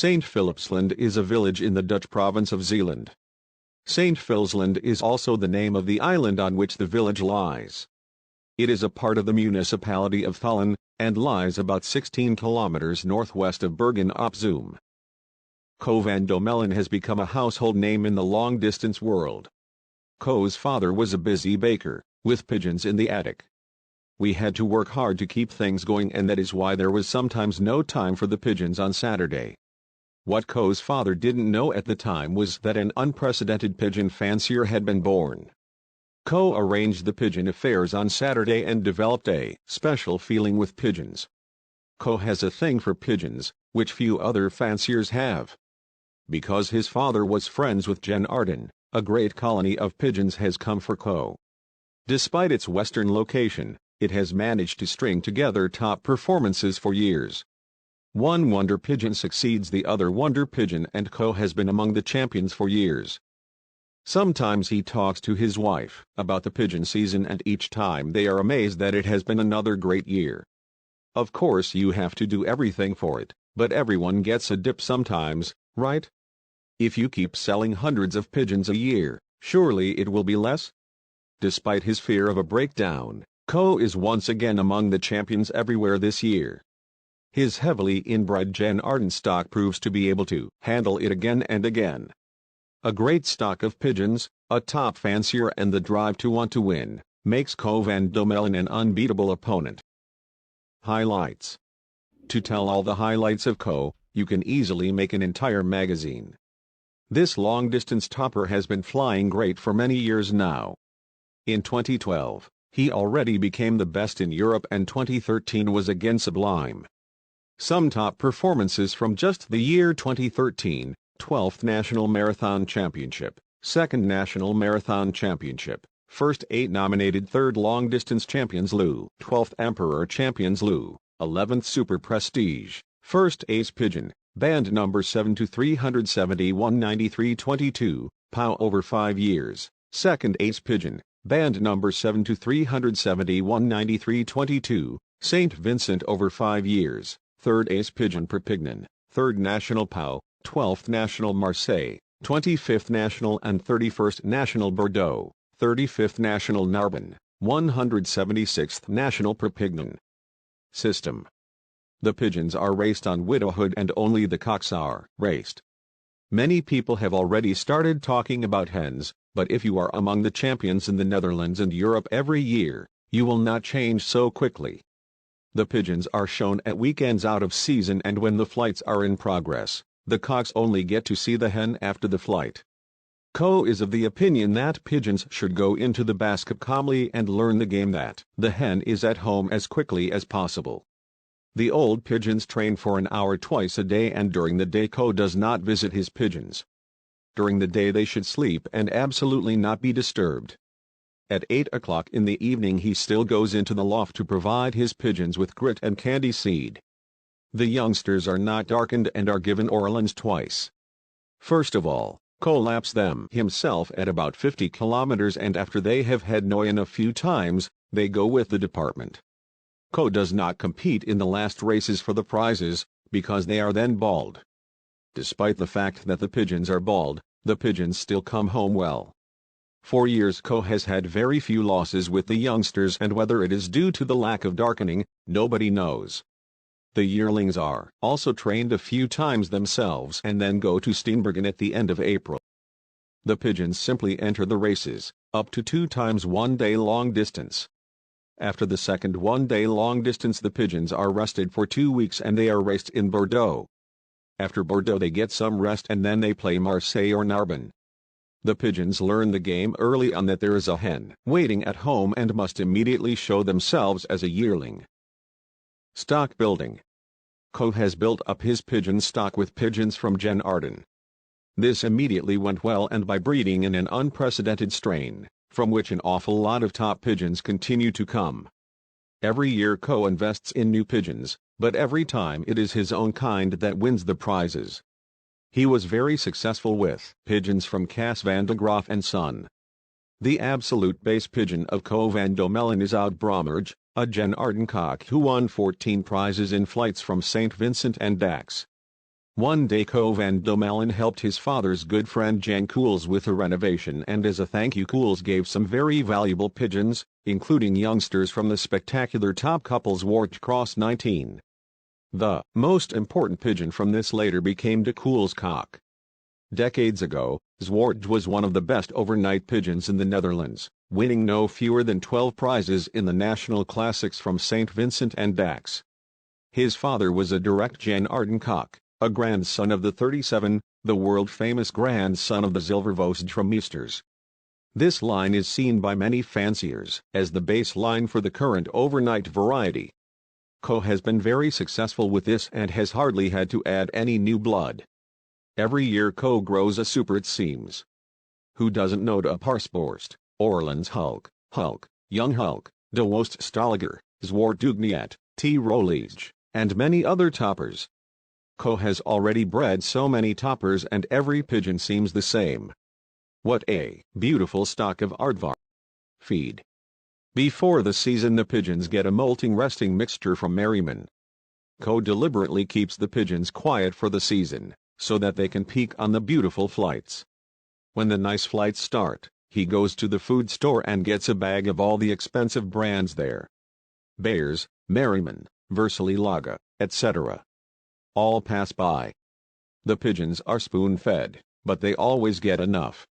St. Philipsland is a village in the Dutch province of Zeeland. St. Philipsland is also the name of the island on which the village lies. It is a part of the municipality of Dommelen, and lies about 16 kilometers northwest of Bergen-op Zoom. Co van De Meulen has become a household name in the long-distance world. Co's father was a busy baker, with pigeons in the attic. We had to work hard to keep things going, and that is why there was sometimes no time for the pigeons on Saturday. What Co's father didn't know at the time was that an unprecedented pigeon fancier had been born. Co arranged the pigeon affairs on Saturday and developed a special feeling with pigeons. Co has a thing for pigeons, which few other fanciers have. Because his father was friends with JanAarden, a great colony of pigeons has come for Co. Despite its western location, it has managed to string together top performances for years. One wonder pigeon succeeds the other wonder pigeon, and Co has been among the champions for years. Sometimes he talks to his wife about the pigeon season, and each time they are amazed that it has been another great year. Of course you have to do everything for it, but everyone gets a dip sometimes, right? If you keep selling hundreds of pigeons a year, surely it will be less? Despite his fear of a breakdown, Co is once again among the champions everywhere this year. His heavily inbred JanAarden stock proves to be able to handle it again and again. A great stock of pigeons, a top fancier, and the drive to want to win, makes Co van De Meulen an unbeatable opponent. Highlights. To tell all the highlights of Co, you can easily make an entire magazine. This long-distance topper has been flying great for many years now. In 2012, he already became the best in Europe, and 2013 was again sublime. Some top performances from just the year 2013: 12th National Marathon Championship, 2nd National Marathon Championship, first 8 nominated 3rd Long Distance Champions Lu, 12th Emperor Champions Lu, 11th Super Prestige, 1st Ace Pigeon, band number 7 to 371.9322, POW over 5 years, 2nd Ace Pigeon, band number 7 to 371.9322, St. Vincent over 5 years, 3rd Ace Pigeon per Pekeng, 3rd National POW, 12th National Marseille, 25th National and 31st National Bordeaux, 35th National Narbonne, 176th National per Pekeng. System. The pigeons are raced on widowhood, and only the cocks are raced. Many people have already started talking about hens, but if you are among the champions in the Netherlands and Europe every year, you will not change so quickly. The pigeons are shown at weekends out of season, and when the flights are in progress, the cocks only get to see the hen after the flight. Co is of the opinion that pigeons should go into the basket calmly and learn the game that the hen is at home as quickly as possible. The old pigeons train for an hour twice a day, and during the day Co does not visit his pigeons. During the day they should sleep and absolutely not be disturbed. At 8 o'clock in the evening he still goes into the loft to provide his pigeons with grit and candy seed. The youngsters are not darkened and are given oralins twice. First of all, Co laps them himself at about 50 kilometers, and after they have had Noyen a few times, they go with the department. Co does not compete in the last races for the prizes, because they are then bald. Despite the fact that the pigeons are bald, the pigeons still come home well. For years Co has had very few losses with the youngsters, and whether it is due to the lack of darkening, nobody knows. The yearlings are also trained a few times themselves and then go to Steenbergen at the end of April. The pigeons simply enter the races, up to 2 times 1 day long distance. After the second 1 day long distance, the pigeons are rested for 2 weeks and they are raced in Bordeaux. After Bordeaux they get some rest and then they play Marseille or Narbonne. The pigeons learn the game early on that there is a hen waiting at home and must immediately show themselves as a yearling. Stock building. Co has built up his pigeon stock with pigeons from JanAarden. This immediately went well, and by breeding in an unprecedented strain, from which an awful lot of top pigeons continue to come. Every year Co invests in new pigeons, but every time it is his own kind that wins the prizes. He was very successful with pigeons from Cas van de Graaf and Son. The absolute base pigeon of Co van De Meulen is Oud-Brommerge, a JanAarden cock who won 14 prizes in flights from St. Vincent and Dax. One day Co van De Meulen helped his father's good friend Jan Koels with a renovation, and as a thank you Koels gave some very valuable pigeons, including youngsters from the spectacular top couples Zwart Cross 19. The most important pigeon from this later became de Koels cock. Decades ago, Zwart was one of the best overnight pigeons in the Netherlands, winning no fewer than 12 prizes in the national classics from St. Vincent and Dax. His father was a direct JanAarden cock, a grandson of the 37, the world-famous grandson of the Zilvervoosd from Meesters. This line is seen by many fanciers as the baseline for the current overnight variety. Co has been very successful with this and has hardly had to add any new blood. Every year Co grows a super, it seems. Who doesn't know de Parsborst, Orleans Hulk, Young Hulk, de Wooststaliger, Zwart Dugniet, T. Rolige, and many other toppers. Co has already bred so many toppers and every pigeon seems the same. What a beautiful stock of aardvark. Feed. Before the season the pigeons get a molting resting mixture from Merriman. Co deliberately keeps the pigeons quiet for the season, so that they can peak on the beautiful flights. When the nice flights start, he goes to the food store and gets a bag of all the expensive brands there. Bayers, Merriman, Versililaga, etc. All pass by. The pigeons are spoon-fed, but they always get enough.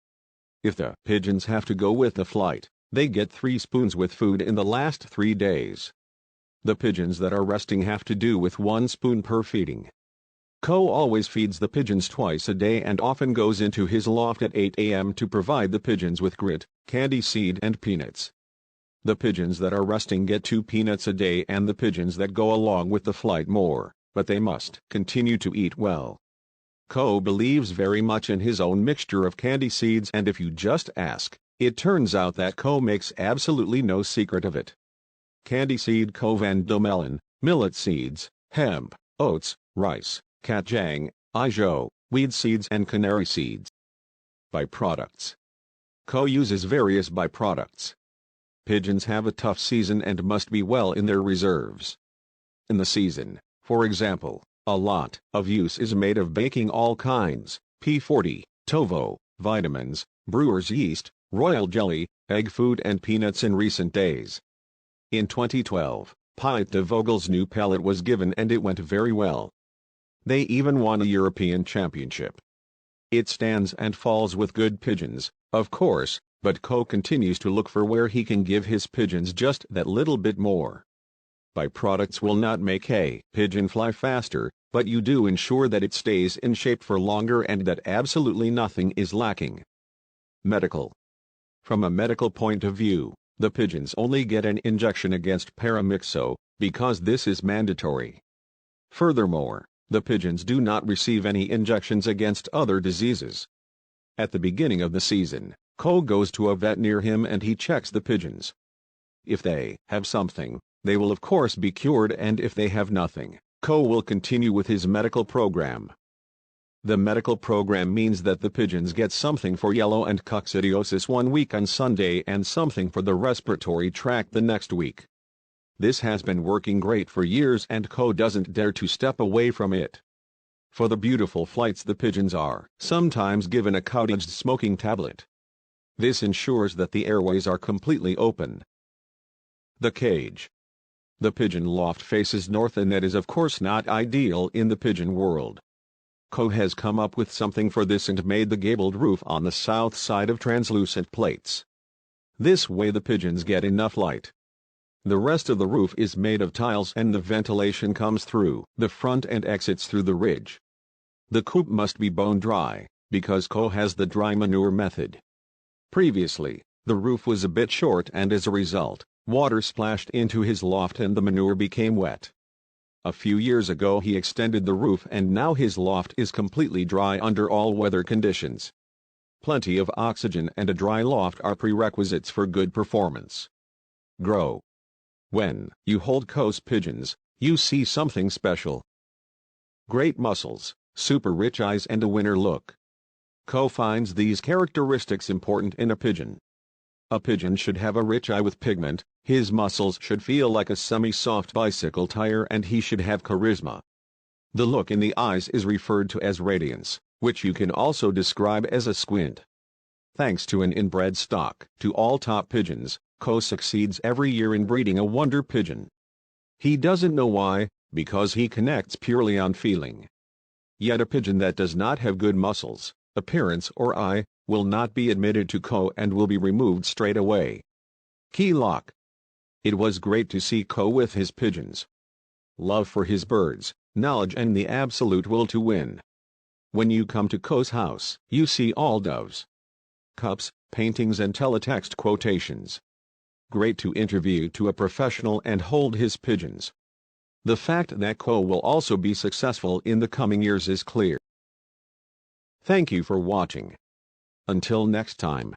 If the pigeons have to go with the flight, they get 3 spoons with food in the last 3 days. The pigeons that are resting have to do with 1 spoon per feeding. Co always feeds the pigeons twice a day and often goes into his loft at 8 a.m. to provide the pigeons with grit, candy seed and peanuts. The pigeons that are resting get 2 peanuts a day and the pigeons that go along with the flight more, but they must continue to eat well. Co believes very much in his own mixture of candy seeds, and if you just ask, it turns out that Co makes absolutely no secret of it. Candy seed Co van De Meulen, millet seeds, hemp, oats, rice, kacang, ijo, weed seeds and canary seeds. Byproducts. Co uses various byproducts. Pigeons have a tough season and must be well in their reserves. In the season, for example, a lot of use is made of baking all kinds, P40, Tovo, vitamins, brewer's yeast, royal jelly, egg food and peanuts in recent days. In 2012, Piet de Vogel's new pellet was given and it went very well. They even won a European championship. It stands and falls with good pigeons, of course, but Co continues to look for where he can give his pigeons just that little bit more. Byproducts will not make a pigeon fly faster, but you do ensure that it stays in shape for longer and that absolutely nothing is lacking. Medical. From a medical point of view, the pigeons only get an injection against paramyxo, because this is mandatory. Furthermore, the pigeons do not receive any injections against other diseases. At the beginning of the season, Co goes to a vet near him and he checks the pigeons. If they have something, they will of course be cured, and if they have nothing, Co will continue with his medical program. The medical program means that the pigeons get something for yellow and coccidiosis 1 week on Sunday and something for the respiratory tract the next week. This has been working great for years and Co doesn't dare to step away from it. For the beautiful flights the pigeons are sometimes given a cottage smoking tablet. This ensures that the airways are completely open. The cage. The pigeon loft faces north and that is of course not ideal in the pigeon world. Co has come up with something for this and made the gabled roof on the south side of translucent plates. This way the pigeons get enough light. The rest of the roof is made of tiles and the ventilation comes through the front and exits through the ridge. The coop must be bone dry, because Co has the dry manure method. Previously, the roof was a bit short and as a result, water splashed into his loft and the manure became wet. A few years ago he extended the roof and now his loft is completely dry under all weather conditions. Plenty of oxygen and a dry loft are prerequisites for good performance. Grow. When you hold Co's pigeons, you see something special. Great muscles, super rich eyes and a winner look. Co finds these characteristics important in a pigeon. A pigeon should have a rich eye with pigment, his muscles should feel like a semi-soft bicycle tire and he should have charisma. The look in the eyes is referred to as radiance, which you can also describe as a squint. Thanks to an inbred stock to all top pigeons, Co succeeds every year in breeding a wonder pigeon. He doesn't know why, because he connects purely on feeling. Yet a pigeon that does not have good muscles, appearance or eye, will not be admitted to Co and will be removed straight away. Key lock. It was great to see Co with his pigeons. Love for his birds, knowledge and the absolute will to win. When you come to Co's house, you see all doves, cups, paintings and teletext quotations. Great to interview to a professional and hold his pigeons. The fact that Co will also be successful in the coming years is clear. Thank you for watching. Until next time.